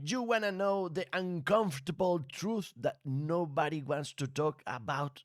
You wanna know the uncomfortable truth that nobody wants to talk about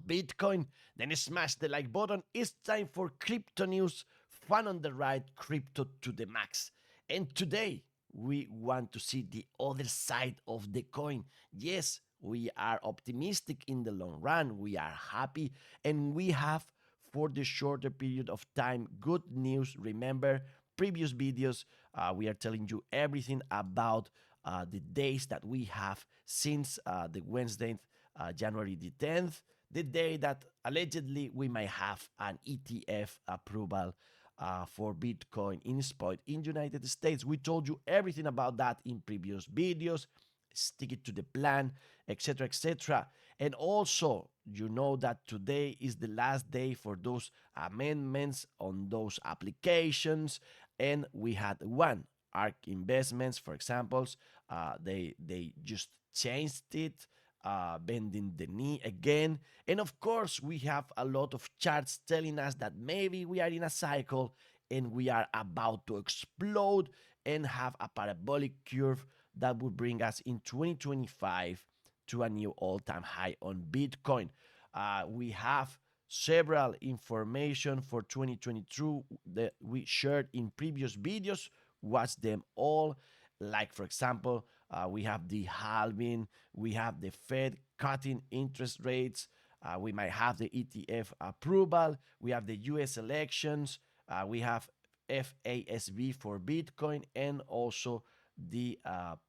Bitcoin? Then smash the like button. It's time for crypto news, fun on the ride, crypto to the max. And today we want to see the other side of the coin. Yes, we are optimistic in the long run. We are happy, and we have for the shorter period of time good news. Remember previous videos, we are telling you everything about the days that we have since the Wednesday, January the 10th, the day that allegedly we might have an ETF approval for Bitcoin in spot in United States. We told you everything about that in previous videos. Stick it to the plan, etc., etc. And also, you know that today is the last day for those amendments on those applications, and we had one ARC Investments, for example. They just changed it, bending the knee again. And of course, we have a lot of charts telling us that maybe we are in a cycle and we are about to explode and have a parabolic curve that will bring us in 2025 to a new all-time high on Bitcoin. We have several information for 2022 that we shared in previous videos. Watch them all. Like, for example, we have the halving, we have the Fed cutting interest rates, we might have the ETF approval, we have the US elections, we have FASB for Bitcoin, and also the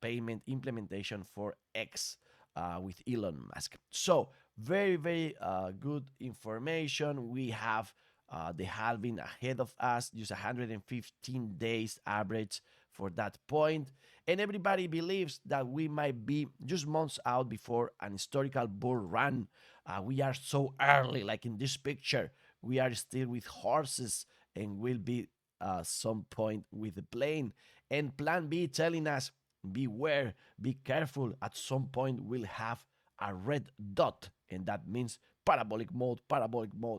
payment implementation for X with Elon Musk. So, very, very good information. We have the halving ahead of us, just 115 days average for that point. And everybody believes that we might be just months out before an historical bull run. We are so early, like in this picture. We are still with horses and will be some point with the plane. And Plan B telling us, beware, be careful. At some point, we'll have a red dot, and that means parabolic mode,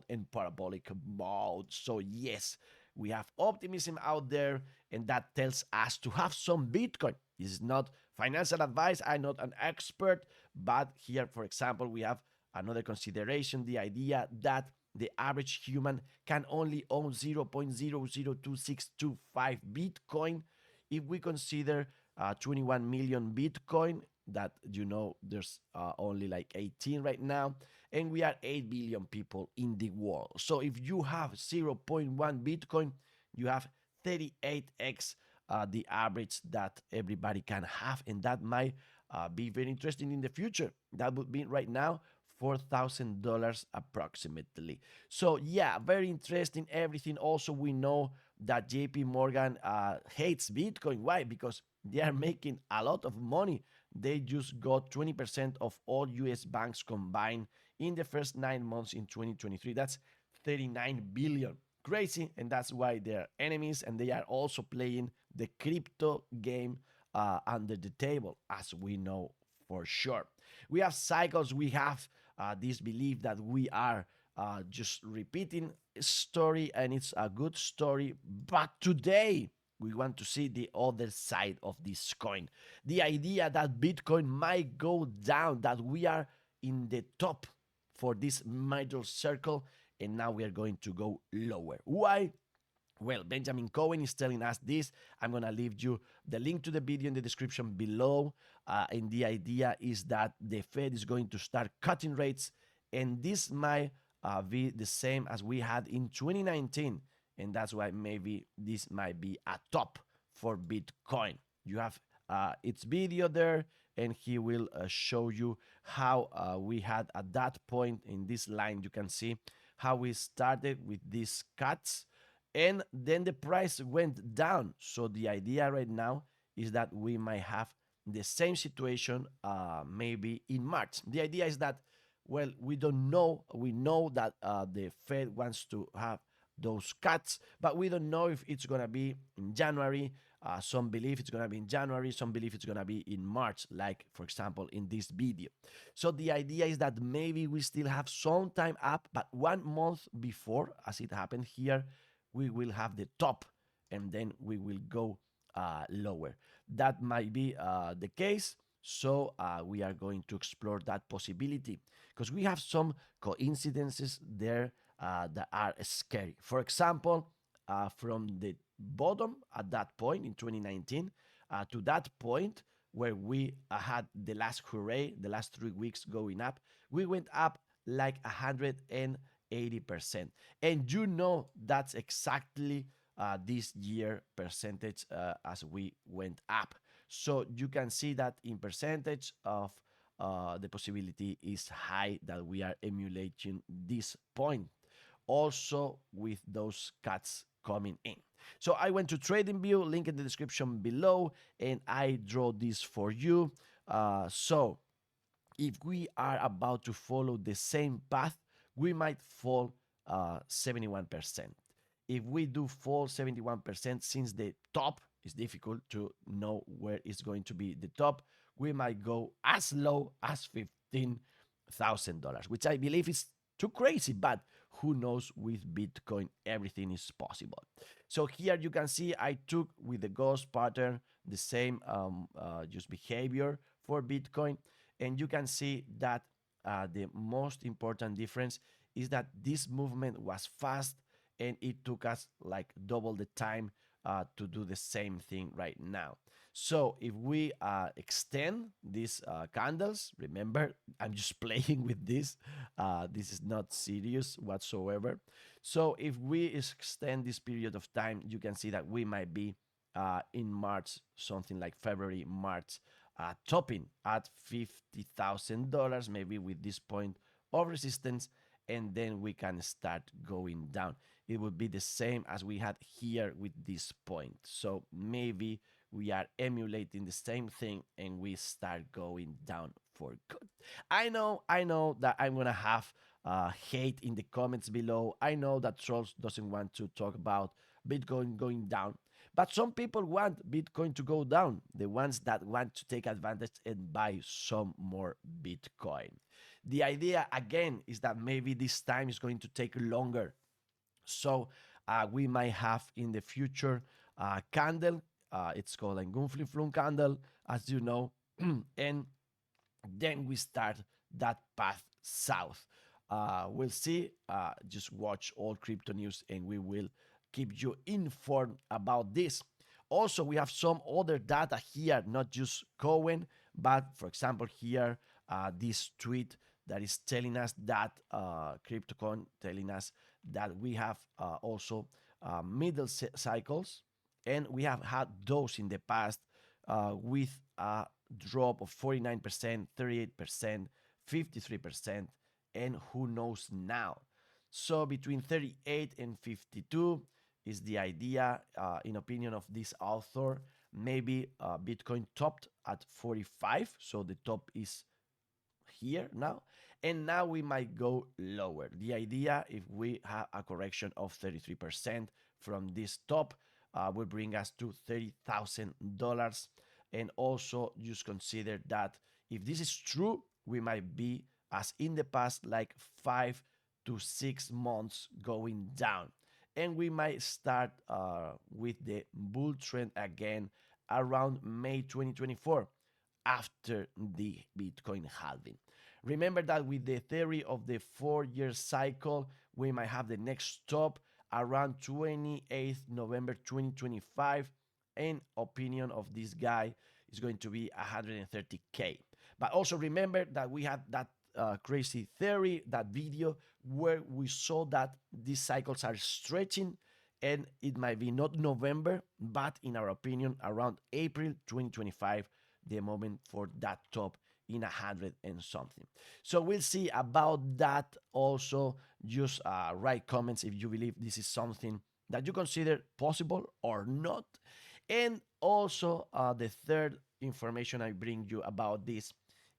and parabolic mode. So, yes, we have optimism out there, and that tells us to have some Bitcoin. This is not financial advice. I'm not an expert, but here, for example, we have another consideration, the idea that the average human can only own 0.002625 Bitcoin. If we consider 21 million Bitcoin, that there's only like 18 right now, and we are 8 billion people in the world. So if you have zero point 0.1 Bitcoin, you have 38x the average that everybody can have, and that might be very interesting in the future. That would be right now $4,000 approximately. So yeah, very interesting everything. Also, we know that JP Morgan hates Bitcoin. Why? Because they are making a lot of money. They just got 20% of all US banks combined in the first 9 months in 2023. That's 39 billion. Crazy, and that's why they're enemies, and they are also playing the crypto game under the table, as we know for sure. We have cycles, we have this belief that we are just repeating a story, and it's a good story. But today, we want to see the other side of this coin. The idea that Bitcoin might go down, that we are in the top for this middle circle, and now we are going to go lower. Why? Well, Benjamin Cohen is telling us this. I'm going to leave you the link to the video in the description below. And the idea is that the Fed is going to start cutting rates, and this might be the same as we had in 2019. And that's why maybe this might be a top for Bitcoin. You have its video there, and he will show you how we had at that point in this line. You can see how we started with these cuts, and then the price went down. So the idea right now is that we might have the same situation maybe in March. The idea is that, well, we don't know. We know that the Fed wants to have those cuts, but we don't know if it's going to be in January. Some believe it's going to be in January, some believe it's going to be in March, like, for example, in this video. So the idea is that maybe we still have some time up, but 1 month before, as it happened here, we will have the top, and then we will go lower. that might be the case. So we are going to explore that possibility because we have some coincidences there that are scary. For example, from the bottom at that point in 2019 to that point where we had the last hooray, the last 3 weeks going up, we went up like 180%. And you know that's exactly this year percentage as we went up. So you can see that in percentage of the possibility is high that we are emulating this point. Also with those cuts coming in. So I went to TradingView, link in the description below, and I draw this for you. So if we are about to follow the same path, we might fall 71%. If we do fall 71%, since the top is difficult to know where is going to be the top, we might go as low as $15,000, which I believe is too crazy, but who knows, with Bitcoin everything is possible. So here you can see I took with the ghost pattern the same just behavior for Bitcoin, and you can see that the most important difference is that this movement was fast and it took us like double the time to do the same thing right now. So if we extend these candles, remember, I'm just playing with this. This is not serious whatsoever. So if we extend this period of time, you can see that we might be in March, something like February, March, topping at $50,000, maybe with this point of resistance, and then we can start going down. It would be the same as we had here with this point. So maybe we are emulating the same thing and we start going down for good. I know that I'm gonna have hate in the comments below. I know that Trolls doesn't want to talk about Bitcoin going down, but some people want Bitcoin to go down, the ones that want to take advantage and buy some more Bitcoin. The idea again is that maybe this time is going to take longer. So we might have in the future a candle. It's called a Gunflin candle, as you know, and then we start that path south. We'll see. Just watch all crypto news, and we will keep you informed about this. Also, we have some other data here, not just Cohen, but for example here, this tweet that is telling us that CryptoCoin telling us that we have also middle cycles, and we have had those in the past with a drop of 49%, 38%, 53%, and who knows now. So between 38 and 52 is the idea, in opinion of this author. Maybe Bitcoin topped at 45, so the top is here now, and now we might go lower. The idea, if we have a correction of 33% from this top, will bring us to $30,000. And also just consider that if this is true, we might be, as in the past, like 5 to 6 months going down, and we might start with the bull trend again around May 2024 after the Bitcoin halving. Remember that with the theory of the 4-year cycle, we might have the next stop around 28th November 2025, and opinion of this guy is going to be 130K. But also remember that we had that crazy theory, that video where we saw that these cycles are stretching, and it might be not November, but in our opinion, around April 2025, the moment for that top in 100 and something. So we'll see about that. Also, just write comments if you believe this is something that you consider possible or not. And also, the third information I bring you about this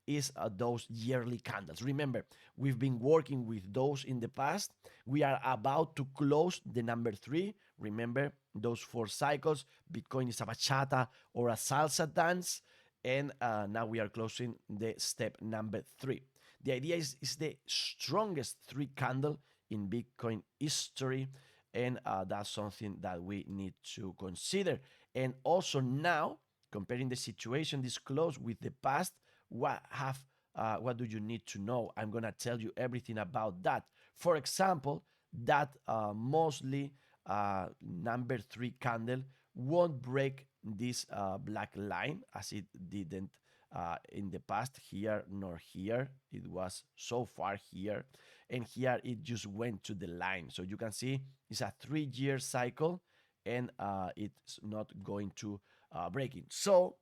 is those yearly candles. Remember, we've been working with those in the past. We are about to close the number 3. Remember those 4 cycles. Bitcoin is a bachata or a salsa dance. And now we are closing the step number 3. The idea is the strongest 3 candle in Bitcoin history. And that's something that we need to consider. And also now, comparing the situation this close with the past, what do you need to know? I'm gonna tell you everything about that. For example, that mostly number 3 candle won't break this black line as it didn't in the past, here nor here. It was so far here, and here it just went to the line. So you can see it's a 3-year cycle, and it's not going to break it. So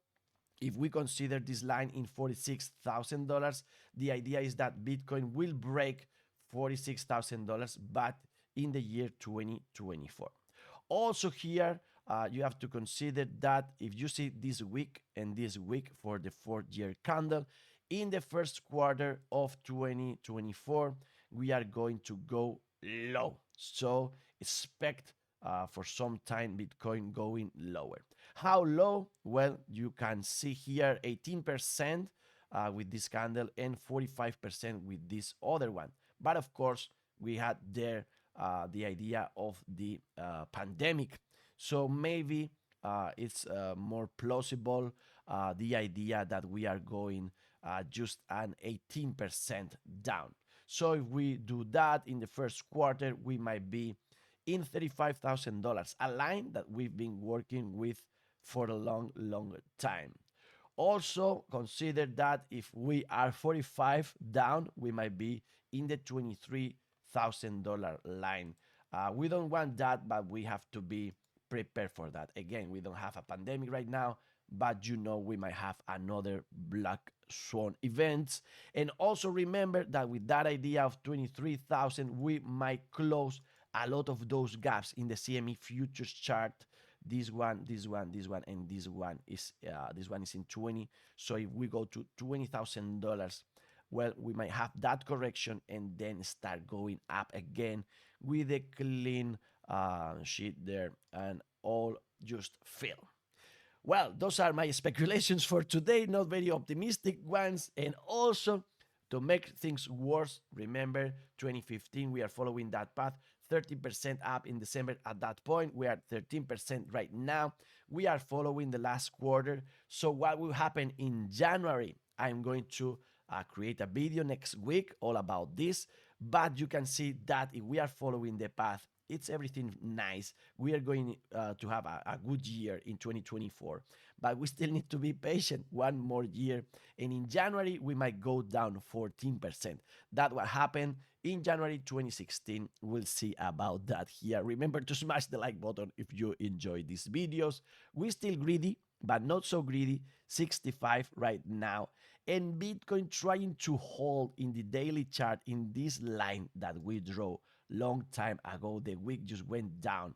if we consider this line in $46,000, the idea is that Bitcoin will break $46,000, but in the year 2024. Also here, you have to consider that if you see this week and this week for the 4-year candle, in the first quarter of 2024, we are going to go low. So expect for some time Bitcoin going lower. How low? Well, you can see here 18% with this candle and 45% with this other one. But of course, we had there the idea of the pandemic. So maybe it's more plausible the idea that we are going just an 18% down. So if we do that in the first quarter, we might be in $35,000, a line that we've been working with for a long time. Also consider that if we are 45 down, we might be in the $23,000 line. We don't want that, but we have to be prepared for that. Again, we don't have a pandemic right now, but we might have another black swan events. And also remember that with that idea of 23,000, we might close a lot of those gaps in the CME futures chart. This one, and this one is in 20. So if we go to $20,000, well, we might have that correction and then start going up again with a clean sheet there and all just fill. Well, those are my speculations for today, not very optimistic ones. And also, to make things worse, remember 2015, we are following that path, 30% up in December. At that point, we are at 13% right now. We are following the last quarter. So what will happen in January? I'm going to create a video next week all about this. But you can see that if we are following the path, it's everything nice. We are going to have a good year in 2024, but we still need to be patient one more year. And in January, we might go down 14%. That's what happened in January 2016. We'll see about that here. Remember to smash the like button if you enjoy these videos. We're still greedy, but not so greedy. 65 right now. And Bitcoin trying to hold in the daily chart in this line that we draw long time ago. The week just went down.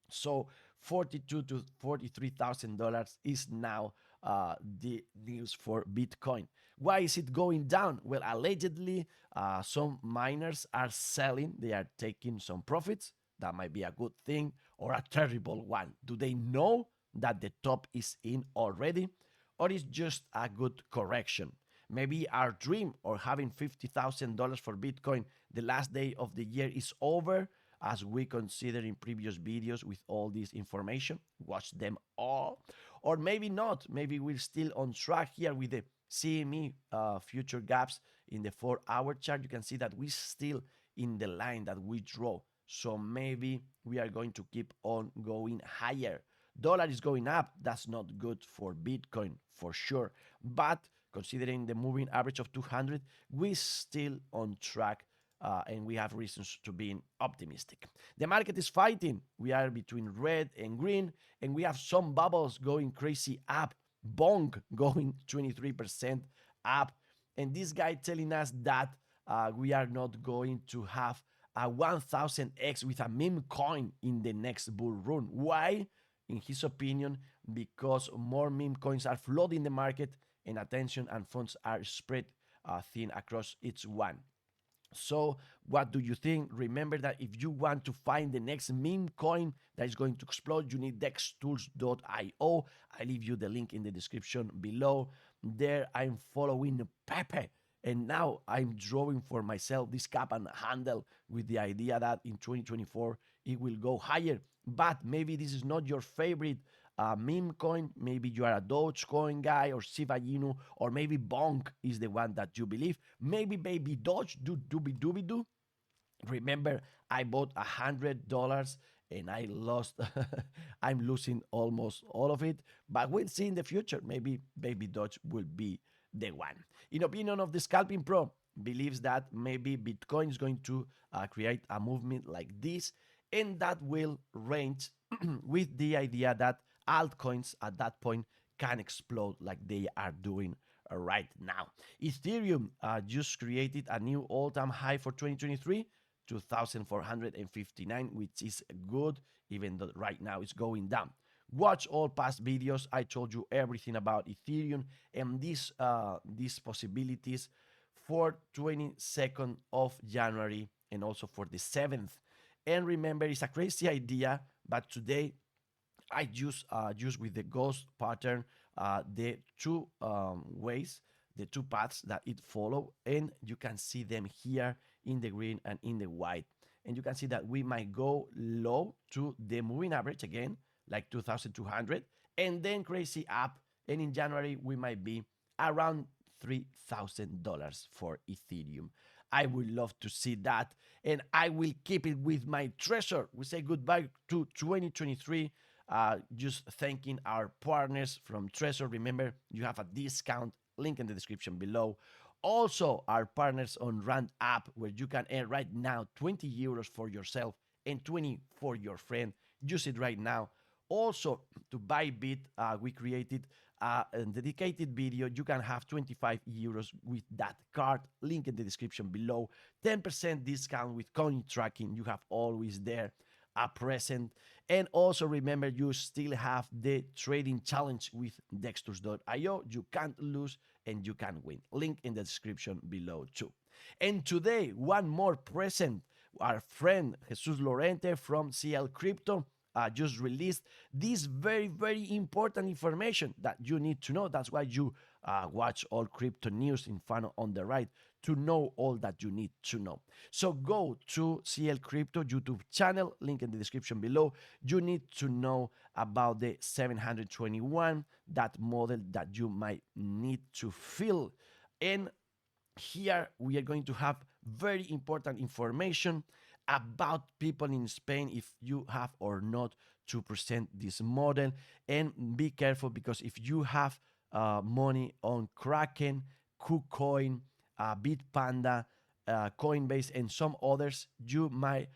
So $42,000 to $43,000 is now the news for Bitcoin. Why is it going down? Well, allegedly, some miners are selling. They are taking some profits. That might be a good thing or a terrible one. Do they know that the top is in already? Or is just a good correction? Maybe our dream or having $50,000 for Bitcoin the last day of the year is over, as we considered in previous videos with all this information. Watch them all. Or maybe not. Maybe we're still on track here with the CME future gaps in the 4-hour chart. You can see that we're still in the line that we draw. So maybe we are going to keep on going higher. Dollar is going up. That's not good for Bitcoin for sure. But considering the moving average of 200, we're still on track and we have reasons to be optimistic. The market is fighting. We are between red and green, and we have some bubbles going crazy up. Bong going 23% up. And this guy telling us that we are not going to have a 1000x with a meme coin in the next bull run. Why? In his opinion, because more meme coins are flooding the market and attention and funds are spread thin across each one. So what do you think? Remember that if you want to find the next meme coin that is going to explode, you need dextools.io. I leave you the link in the description below. There I'm following Pepe. And now I'm drawing for myself this cap and handle with the idea that in 2024 it will go higher. But maybe this is not your favorite a meme coin, maybe you are a Dogecoin guy or Shiba Inu, or maybe Bonk is the one that you believe. Maybe Baby Doge, do dooby dooby doo. Remember, I bought $100 and I lost. I'm losing almost all of it, but we'll see in the future. Maybe Baby Doge will be the one. In opinion of the Scalping Pro, believes that maybe Bitcoin is going to create a movement like this, and that will range with the idea that altcoins at that point can explode like they are doing right now. Ethereum just created a new all-time high for 2023, 2,459, which is good, even though right now it's going down. Watch all past videos. I told you everything about Ethereum and these possibilities for 22nd of January and also for the 7th. And remember, it's a crazy idea, but today I use with the ghost pattern the two ways, the two paths that it follow, and you can see them here in the green and in the white. And you can see that we might go low to the moving average again, like 2,200, and then crazy up. And in January, we might be around $3,000 for Ethereum. I would love to see that, and I will keep it with my treasure. We say goodbye to 2023. Just thanking our partners from Treasure. Remember, you have a discount, link in the description below. Also, our partners on Rand app, where you can earn right now 20 euros for yourself and 20 for your friend. Use it right now. Also, to Bybit, we created a dedicated video. You can have 25 euros with that card. Link in the description below. 10% discount with coin tracking. You have always there a present. And also remember, you still have the trading challenge with dexters.io. You can't lose and you can win. Link in the description below too. And today, one more present. Our friend Jesus Lorente from CLcrypto just released this very, very important information that you need to know. That's why you watch all crypto news in FunOntheRide, to know all that you need to know. So go to CLcrypto YouTube channel, link in the description below. You need to know about the 721, that model that you might need to fill. And here we are going to have very important information about people in Spain, if you have or not to present this model. And be careful, because if you have money on Kraken, KuCoin, Bitpanda, Coinbase, and some others, you might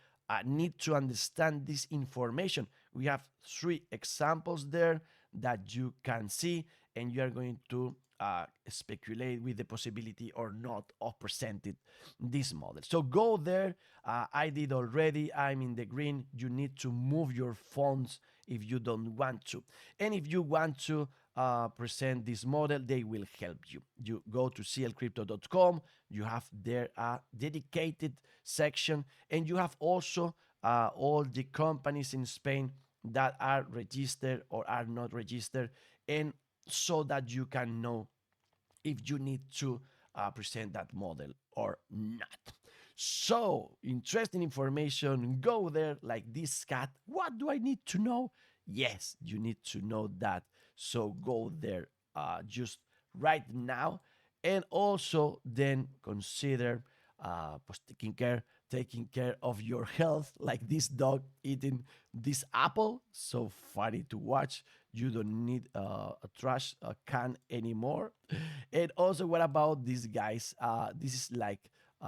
need to understand this information. We have 3 examples there that you can see, and you are going to speculate with the possibility or not of presenting this model. So go there. I did already. I'm in the green. You need to move your funds if you don't want to. And if you want to present this model, they will help you. You go to CLcrypto.com. You have there a dedicated section, and you have also all the companies in Spain that are registered or are not registered, and so that you can know if you need to present that model or not. So, interesting information. Go there like this cat. What do I need to know? Yes, you need to know that. So go there just right now. And also then consider taking care of your health, like this dog eating this apple. So funny to watch. You don't need a trash can anymore. And also, what about these guys? This is like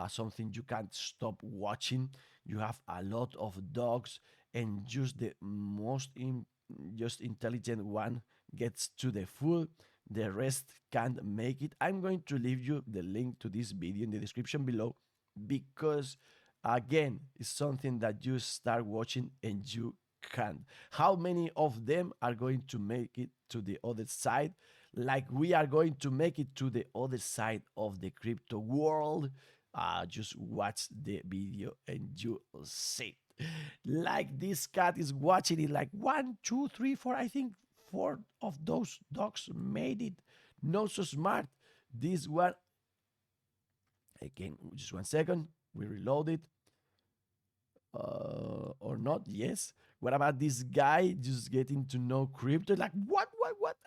something you can't stop watching. You have a lot of dogs, and just the most just intelligent one gets to the food. The rest can't make it. I'm going to leave you the link to this video in the description below, because again, it's something that you start watching and you can't. How many of them are going to make it to the other side, like we are going to make it to the other side of the crypto world? Just watch the video and you'll see. Like this cat is watching it, like 1, 2, 3, 4. I think 4 of those dogs made it. Not so smart. This one, again, just 1 second. We reload it. or not? Yes. What about this guy just getting to know crypto? Like, what?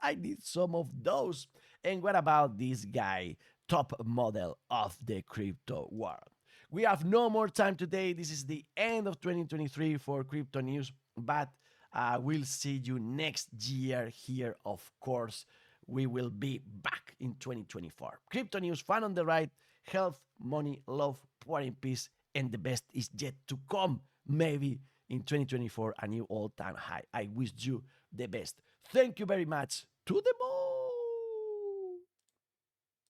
I need some of those. And what about this guy, top model of the crypto world? We have no more time today. This is the end of 2023 for crypto news, but we'll see you next year here, of course. We will be back in 2024. Crypto news, fun on the ride, health, money, love, power and peace, and the best is yet to come. Maybe in 2024, a new all-time high. I wish you the best. Thank you very much. To the moon.